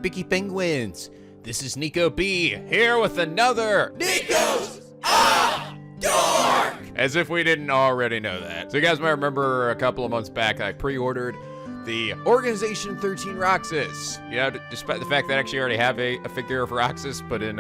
Bicky Penguins. This is NicoB, here with another Nico's Dork! As if we didn't already know that. So you guys might remember a couple of months back, I pre-ordered the Organization 13 Roxas. You know, despite the fact that I actually already have a figure of Roxas, but in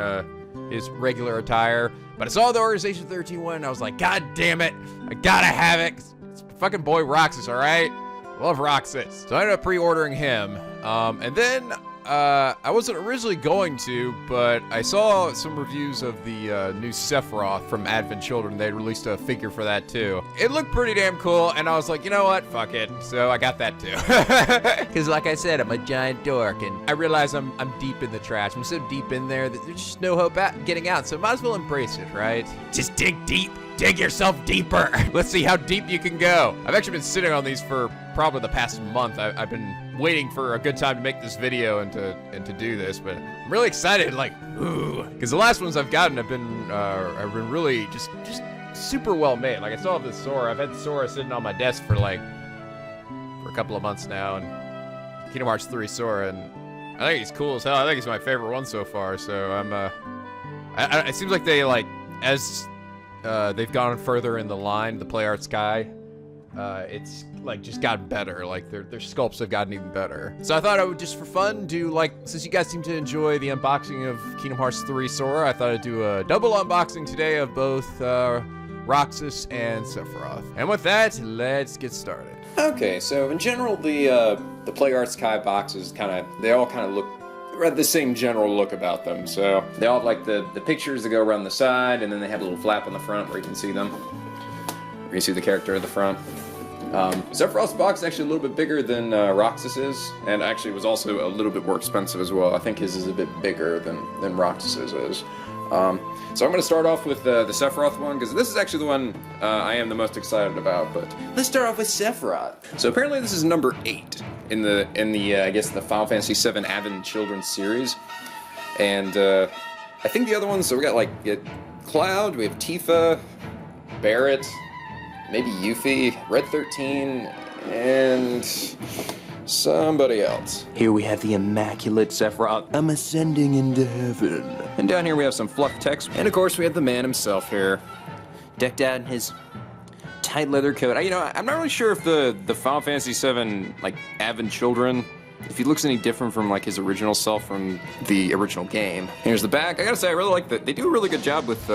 his regular attire. But I saw the Organization 13 one, and I was like, God damn it, I gotta have it. It's fucking boy Roxas, alright? Love Roxas. So I ended up pre-ordering him. And then I wasn't originally going to, but I saw some reviews of the new Sephiroth from Advent Children. They released a figure for that too. It looked pretty damn cool, and I was like, you know what? Fuck it. So I got that too. Because like I said, I'm a giant dork, and I realize I'm deep in the trash. I'm so deep in there that there's just no hope getting out, so I might as well embrace it, right? Just dig deep. Dig yourself deeper. Let's see how deep you can go. I've actually been sitting on these for probably the past month. I've been waiting for a good time to make this video and to do this, but I'm really excited, like, ooh, because the last ones I've gotten have been really just super well made. Like I still have this Sora. I've had Sora sitting on my desk for a couple of months now, and Kingdom Hearts 3 Sora, and I think he's cool as hell. I think he's my favorite one so far. So I'm it seems like they as they've gone further in the line, the Play Arts guy, it's like just gotten better. Like their sculpts have gotten even better. So I thought I would just for fun do, like, since you guys seem to enjoy the unboxing of Kingdom Hearts 3 Sora, I thought I'd do a double unboxing today of both Roxas and Sephiroth. And with that, let's get started. Okay, so in general, the Play Arts Kai boxes they all kind of look the same general look about them. So they all have like the pictures that go around the side, and then they have a little flap on the front where you can see them. Where you see the character at the front. Sephiroth's box is actually a little bit bigger than Roxas's, and actually was also a little bit more expensive as well. I think his is a bit bigger than Roxas's is. So I'm going to start off with the Sephiroth one, because this is actually the one I am the most excited about. But let's start off with Sephiroth. So apparently this is number 8 in the I guess the Final Fantasy VII Advent Children series, and I think the other ones. So we got like Cloud, we have Tifa, Barret, maybe Yuffie, Red 13, and somebody else. Here we have the immaculate Sephiroth. I'm ascending into heaven. And down here we have some fluff text. And of course we have the man himself here, decked out in his tight leather coat. I'm not really sure if the Final Fantasy VII, like, Advent Children, if he looks any different from, like, his original self from the original game. Here's the back. I gotta say, I really like that. They do a really good job with,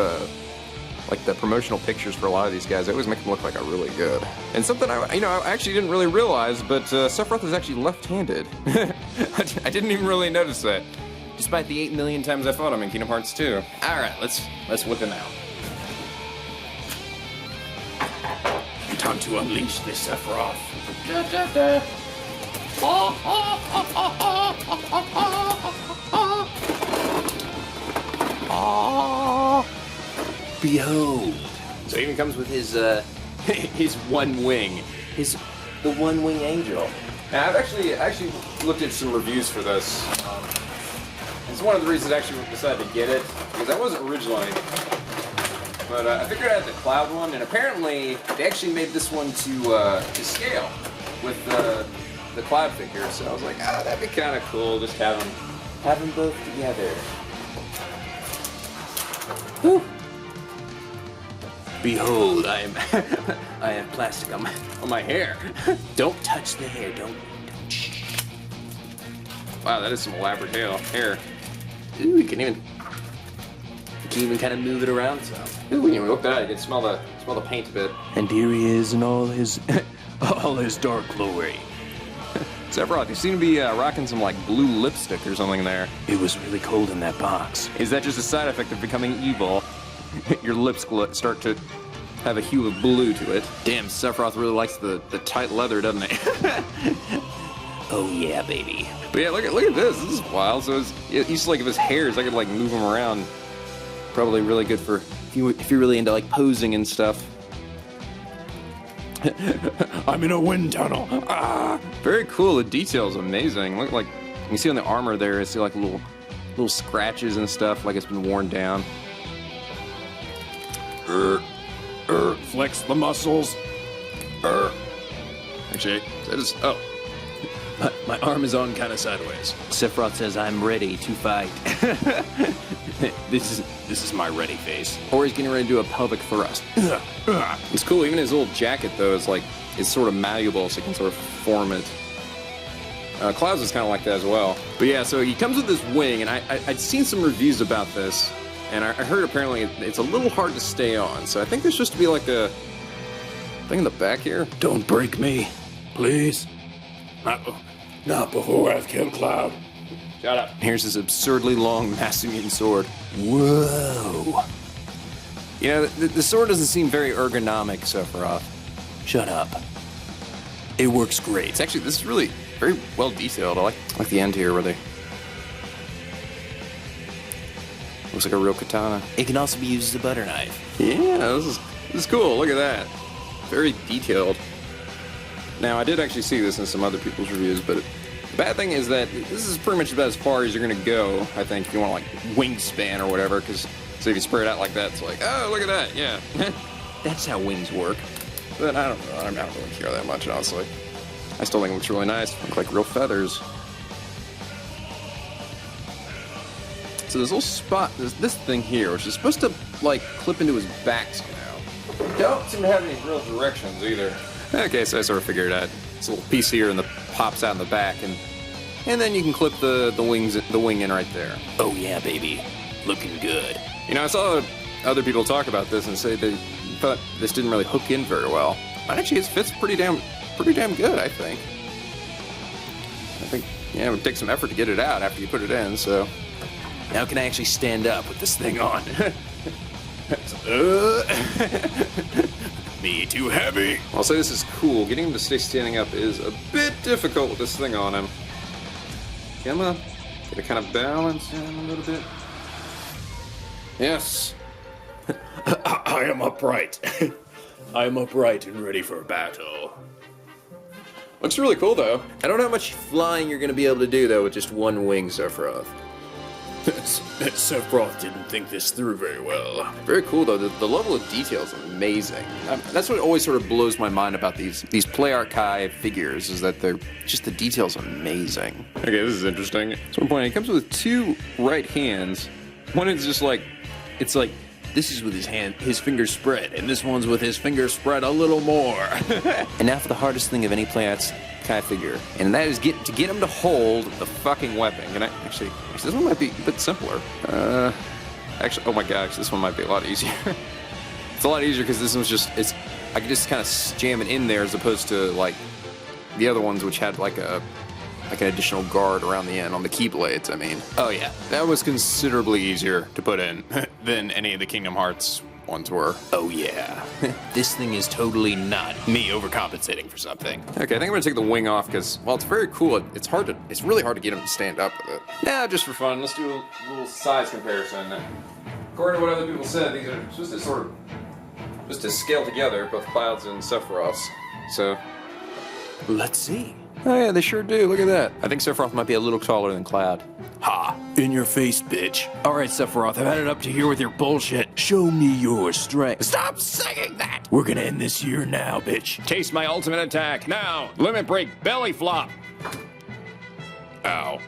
like, the promotional pictures for a lot of these guys. They always make them look like a really good. And something I actually didn't really realize, but Sephiroth is actually left-handed. I didn't even really notice that, despite the 8 million times I fought him in Kingdom Hearts 2. All right, let's whip him out. Time to unleash this Sephiroth. Behold. So he even comes with his His one wing. The one wing angel. Now, I actually looked at some reviews for this. It's one of the reasons I actually decided to get it, because I wasn't originally. But I figured out the Cloud one, and apparently they actually made this one to scale with the Cloud figure. So I was like, that'd be kind of cool, just have them both together. Whew. Behold, I have plastic on my hair. Don't touch the hair. Don't. Wow, that is some elaborate hair. Ooh, you can even kind of move it around some. Ooh, when you look at it, you can smell the paint a bit. And here he is in all his dark glory. Sephiroth, you seem to be rocking some like blue lipstick or something there. It was really cold in that box. Is that just a side effect of becoming evil? Your lips start to have a hue of blue to it. Damn, Sephiroth really likes the tight leather, doesn't he? Oh yeah, baby. But yeah, look at this. This is wild. So he's like, if his hairs, I could like move him around. Probably really good for if you're really into like posing and stuff. I'm in a wind tunnel. Very cool. The detail's amazing. Look, like you can see on the armor there, I see like little scratches and stuff, like it's been worn down. Flex the muscles. Actually, that is My arm is on kind of sideways. Sephiroth says I'm ready to fight. This is my ready face. Or he's getting ready to do a pelvic thrust. It's cool. Even his little jacket, though, is like, it's sort of malleable, so you can sort of form it. Clouds is kind of like that as well. But yeah, so he comes with this wing, and I'd seen some reviews about this, and I heard apparently it's a little hard to stay on. So I think there's supposed to be like a thing in the back here. Don't break me, please. Not before I've killed Cloud. Shut up. Here's this absurdly long Master Mutant sword. Whoa. You know, the sword doesn't seem very ergonomic, Sephiroth. Shut up. It works great. It's actually, this is really very well detailed. I like the end here where they... Looks like a real katana. It can also be used as a butter knife. Yeah, this is cool. Look at that. Very detailed. Now, I did actually see this in some other people's reviews, but the bad thing is that this is pretty much about as far as you're going to go, I think, if you want, like, wingspan or whatever, because so if you spread it out like that, it's like, oh, look at that, yeah. That's how wings work. But I don't know. I don't really care that much, honestly. I still think it looks really nice. Look like real feathers. So this little spot, this thing here, which is supposed to, like, clip into his back somehow. Don't seem to have any real directions either. Okay, so I sort of figured out. It's a little piece here and the pops out in the back, and then you can clip the wing in right there. Oh yeah, baby. Looking good. You know, I saw other people talk about this and say they thought this didn't really hook in very well. But actually, it fits pretty damn good, I think. Yeah, it would take some effort to get it out after you put it in, so... Now can I actually stand up with this thing on? Me too heavy. I'll say this is cool. Getting him to stay standing up is a bit difficult with this thing on him. Come on. Get a kind of balance him a little bit. Yes. I am upright. I am upright and ready for battle. Looks really cool, though. I don't know how much flying you're going to be able to do, though, with just one wing, Sephiroth. Sephiroth didn't think this through very well. Very cool, though. The level of detail is amazing. That's what always sort of blows my mind about these Play Archive figures, is that they're just the detail's amazing. Okay, this is interesting. At one point, he comes with two right hands. One is just like, it's like, this is with his fingers spread, and this one's with his fingers spread a little more. And now for the hardest thing of any Play Archive figure, and that is to get him to hold the fucking weapon. And actually, this one might be a bit simpler. Actually, oh my gosh, this one might be a lot easier. It's a lot easier because this one's just, I can just kind of jam it in there as opposed to like the other ones which had like an additional guard around the end on the keyblades, I mean. Oh yeah, that was considerably easier to put in than any of the Kingdom Hearts ones were. Oh yeah. This thing is totally not me overcompensating for something. Okay, I think I'm gonna take the wing off because, while it's very cool, it's really hard to get him to stand up with it. Now, just for fun, let's do a little size comparison. According to what other people said, these are supposed to scale together, both Cloud's and Sephiroth's. So, let's see. Oh yeah, they sure do. Look at that. I think Sephiroth might be a little taller than Cloud. Ha! In your face, bitch. Alright, Sephiroth, I've had it up to here with your bullshit. Show me your strength. Stop saying that! We're gonna end this here now, bitch. Taste my ultimate attack. Now, limit break, belly flop. Ow.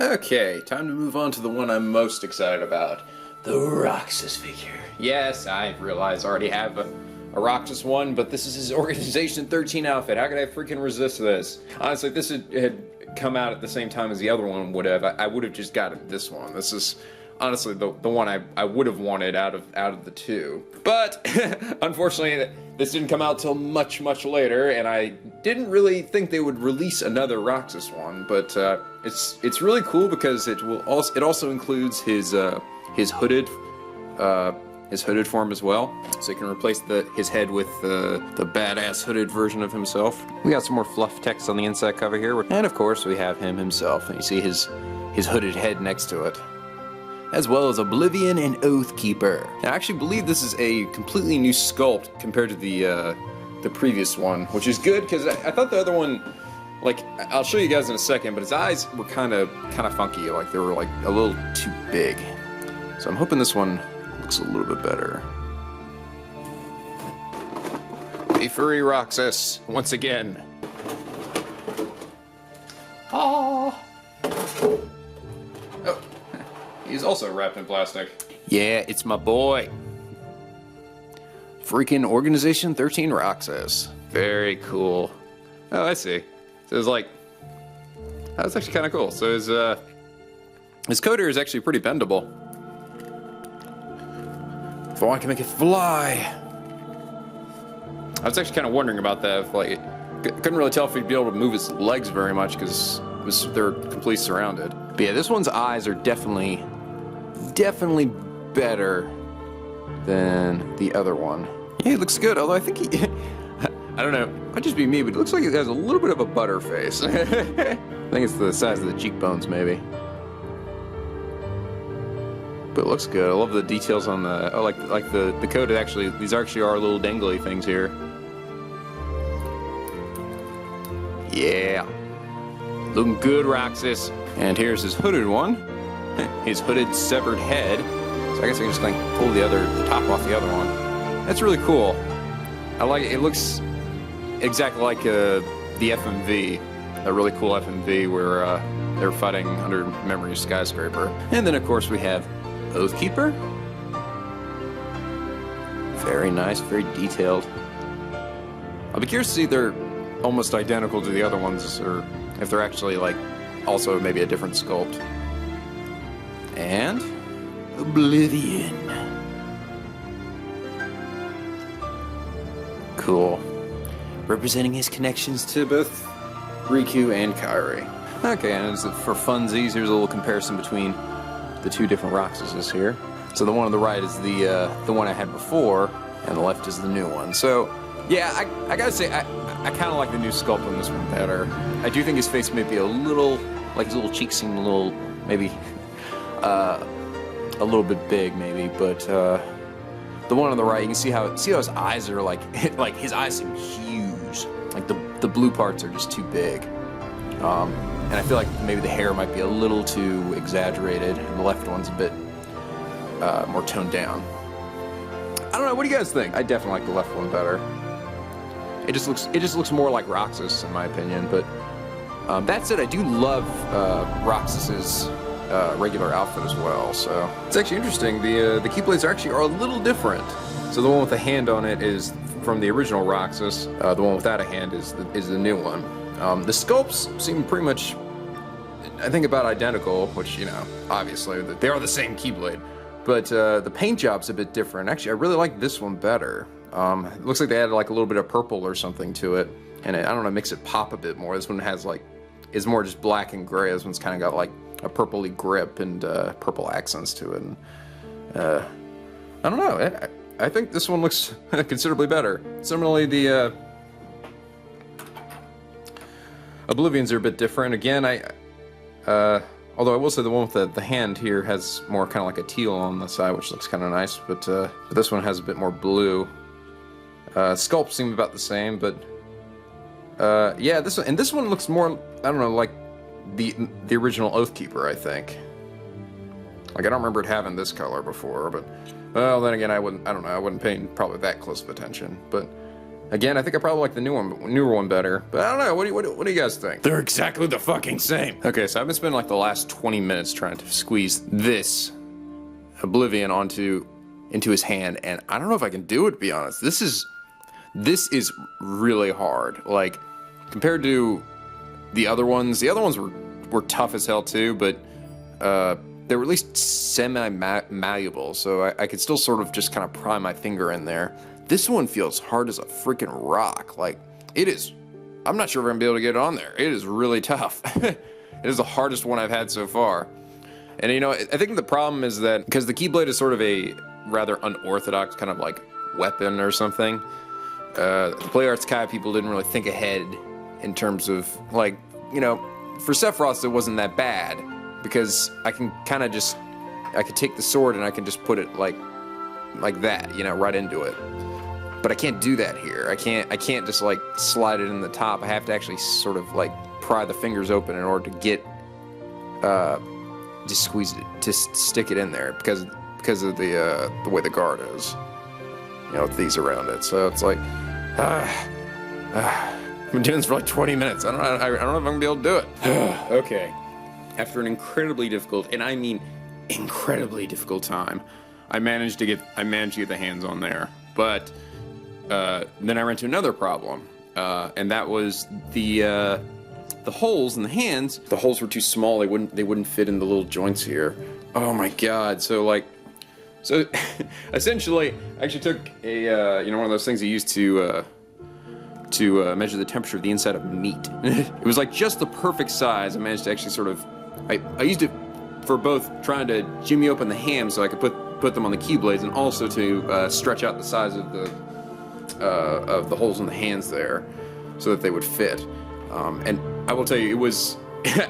Okay, time to move on to the one I'm most excited about. The Roxas figure. Yes, I realize I already have a Roxas one, but this is his Organization 13 outfit. How could I freaking resist this? Honestly, if this had come out at the same time as the other one would have, I would have just got this one. This is honestly the one I would have wanted out of the two. But unfortunately, this didn't come out till much later, and I didn't really think they would release another Roxas one. But it's really cool because it also includes his hooded form as well, so you can replace his head with the badass hooded version of himself. We got some more fluff text on the inside cover here, and of course we have him himself, and you see his hooded head next to it, as well as Oblivion and Oathkeeper. Now, I actually believe this is a completely new sculpt compared to the previous one, which is good because I thought the other one, like, I'll show you guys in a second, but his eyes were kind of funky, like they were like a little too big. So I'm hoping this one looks a little bit better. A furry Roxas, once again. Oh, he's also wrapped in plastic. Yeah, it's my boy. Freaking Organization 13 Roxas. Very cool. Oh, I see. So it's like, that's actually kind of cool. So his coater is actually pretty bendable. If I can make it fly. I was actually kind of wondering about that. If, like, couldn't really tell if he'd be able to move his legs very much because they're completely surrounded. But yeah, this one's eyes are definitely better than the other one. Yeah, he looks good. Although I think he, I don't know, might just be me, but it looks like he has a little bit of a butter face. I think it's the size of the cheekbones, maybe. But it looks good. I love the details on the, like the coat. Actually, these actually are little dangly things here. Yeah, looking good, Roxas. And here's his hooded one, his hooded severed head. So I guess I can just like pull the top off the other one. That's really cool. I like it. It looks exactly like the FMV, a really cool FMV where they're fighting under Memory Skyscraper. And then of course we have Oathkeeper. Very nice, very detailed. I'll be curious to see if they're almost identical to the other ones, or if they're actually like also maybe a different sculpt. And Oblivion. Cool. Representing his connections to both Riku and Kairi. Okay, and for funsies, here's a little comparison between the two different Roxases here. So the one on the right is the one I had before, and the left is the new one. So yeah, I gotta say I kind of like the new sculpt on this one better. I do think his face may be a little, like his little cheeks seem a little, maybe a little bit big maybe, but the one on the right, you can see how his eyes are like his eyes seem huge. Like the blue parts are just too big. And I feel like maybe the hair might be a little too exaggerated, and the left one's a bit more toned down. I don't know. What do you guys think? I definitely like the left one better. It just looks more like Roxas in my opinion. But that said, I do love Roxas's regular outfit as well. So it's actually interesting. The Keyblades are a little different. So the one with the hand on it is from the original Roxas. The one without a hand is the new one. The sculpts seem pretty much, I think, about identical, which, you know, obviously they are the same Keyblade, but the paint job's a bit different. Actually, I really like this one better. It looks like they added like a little bit of purple or something to it, and I don't know, makes it pop a bit more. This one has like, is more just black and gray. This one's kind of got like a purpley grip and purple accents to it. And I don't know. I think this one looks considerably better. Similarly, the Oblivions are a bit different. Again, although I will say the one with the hand here has more kind of like a teal on the side, which looks kind of nice, but this one has a bit more blue. Sculpts seem about the same, but yeah, this one looks more, I don't know, like the original Oathkeeper, I think. Like, I don't remember it having this color before, but well, then again, I wouldn't pay probably that close of attention. But Again, I think I probably like the newer one better. But I don't know. What do you guys think? They're exactly the fucking same. Okay, so I've been spending like the last 20 minutes trying to squeeze this Oblivion into his hand, and I don't know if I can do it, to be honest. This is really hard. Like, compared to the other ones were tough as hell too, but they were at least semi-malleable, so I could still sort of just kind of pry my finger in there. This one feels hard as a freaking rock. Like, it is. I'm not sure if I'm gonna be able to get it on there. It is really tough. It is the hardest one I've had so far. And you know, I think the problem is that because the Keyblade is sort of a rather unorthodox kind of like weapon or something, the PlayArts Kai people didn't really think ahead in terms of, like, you know, for Sephiroth it wasn't that bad because I can kind of just, I could take the sword and I can just put it like that, you know, right into it. But I can't do that here. I can't just like slide it in the top. I have to actually sort of like pry the fingers open in order to get, just squeeze it, just stick it in there because of the way the guard is, you know, with these around it. So it's like, I've been doing this for like 20 minutes. I don't know if I'm gonna be able to do it. Okay, after an incredibly difficult, and I mean incredibly difficult time, I managed to get the hands on there. But then I ran into another problem, and that was the holes in the hands. The holes were too small. They wouldn't fit in the little joints here. Oh my god. So essentially, I actually took a you know, one of those things you use to measure the temperature of the inside of meat. It was like just the perfect size. I managed to actually sort of, I used it for both trying to jimmy open the ham so I could put them on the Keyblades, and also to stretch out the size of the holes in the hands there so that they would fit. And I will tell you, it was,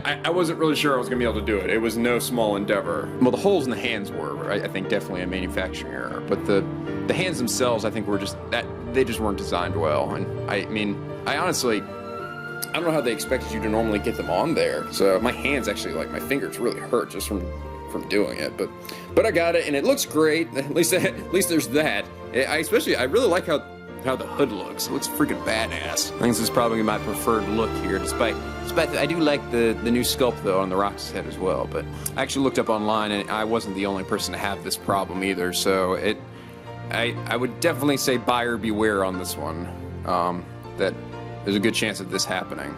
I wasn't really sure I was going to be able to do it. It was no small endeavor. Well, the holes in the hands were, I think, definitely a manufacturing error. But the hands themselves, I think, were just, they just weren't designed well. And I mean, I honestly, I don't know how they expected you to normally get them on there. So my hands actually, like, my fingers really hurt just from doing it. But I got it, and it looks great. At least there's that. I really like how the hood looks. It looks freaking badass. I think this is probably my preferred look here, despite I do like the new sculpt though on the Roxas head as well. But I actually looked up online, and I wasn't the only person to have this problem either. So I would definitely say buyer beware on this one. That there's a good chance of this happening.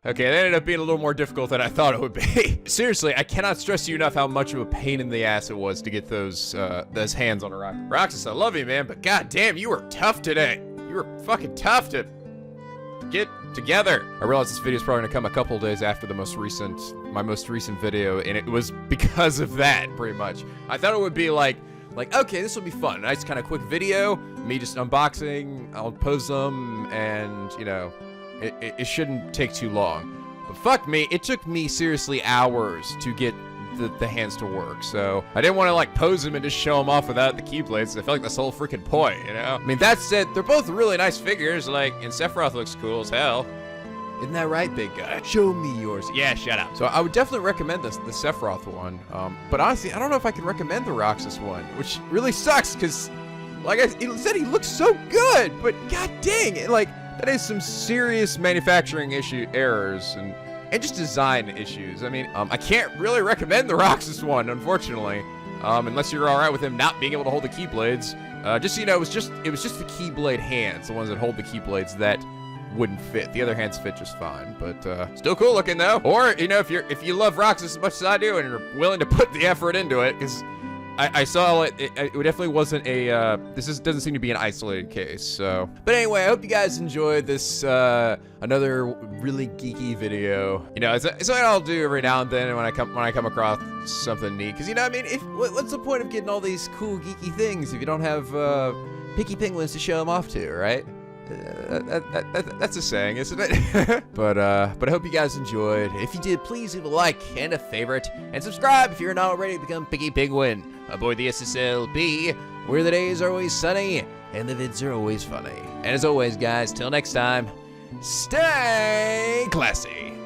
Okay, that ended up being a little more difficult than I thought it would be. Seriously, I cannot stress to you enough how much of a pain in the ass it was to get those hands on a rock. Roxas, I love you, man, but goddamn, you were tough today. You were fucking tough to get together. I realize this video is probably gonna come a couple days after my most recent video, and it was because of that, pretty much. I thought it would be like, okay, this will be fun. A nice kind of quick video, me just unboxing, I'll pose them, and, you know, it shouldn't take too long. But fuck me, it took me seriously hours to get the hands to work. So I didn't want to like pose them and just show them off without the Keyblades. I felt like that's the whole freaking point, you know? I mean, that said, they're both really nice figures, like, and Sephiroth looks cool as hell. Isn't that right, big guy? Show me yours. Yeah, shut up. So I would definitely recommend the Sephiroth one. But honestly, I don't know if I can recommend the Roxas one, which really sucks, because, like I said, he looks so good, but god dang it, like, that is some serious manufacturing errors and just design issues. I mean, I can't really recommend the Roxas one, unfortunately, unless you're all right with him not being able to hold the Keyblades. Just so you know, it was just the Keyblade hands, the ones that hold the Keyblades, that wouldn't fit. The other hands fit just fine, but still cool looking though. Or, you know, if you love Roxas as much as I do and you're willing to put the effort into it, because I saw it definitely wasn't a, doesn't seem to be an isolated case, so. But anyway, I hope you guys enjoyed this, another really geeky video. You know, it's what I'll do every now and then when I come across something neat. Because, you know, I mean, what's the point of getting all these cool geeky things if you don't have, picky penguins to show them off to, right? That's a saying, isn't it? But I hope you guys enjoyed. If you did, please leave a like and a favorite, and subscribe if you're not already to become Picky Penguin. Aboard the SSLB, where the days are always sunny and the vids are always funny. And as always, guys, till next time, stay classy.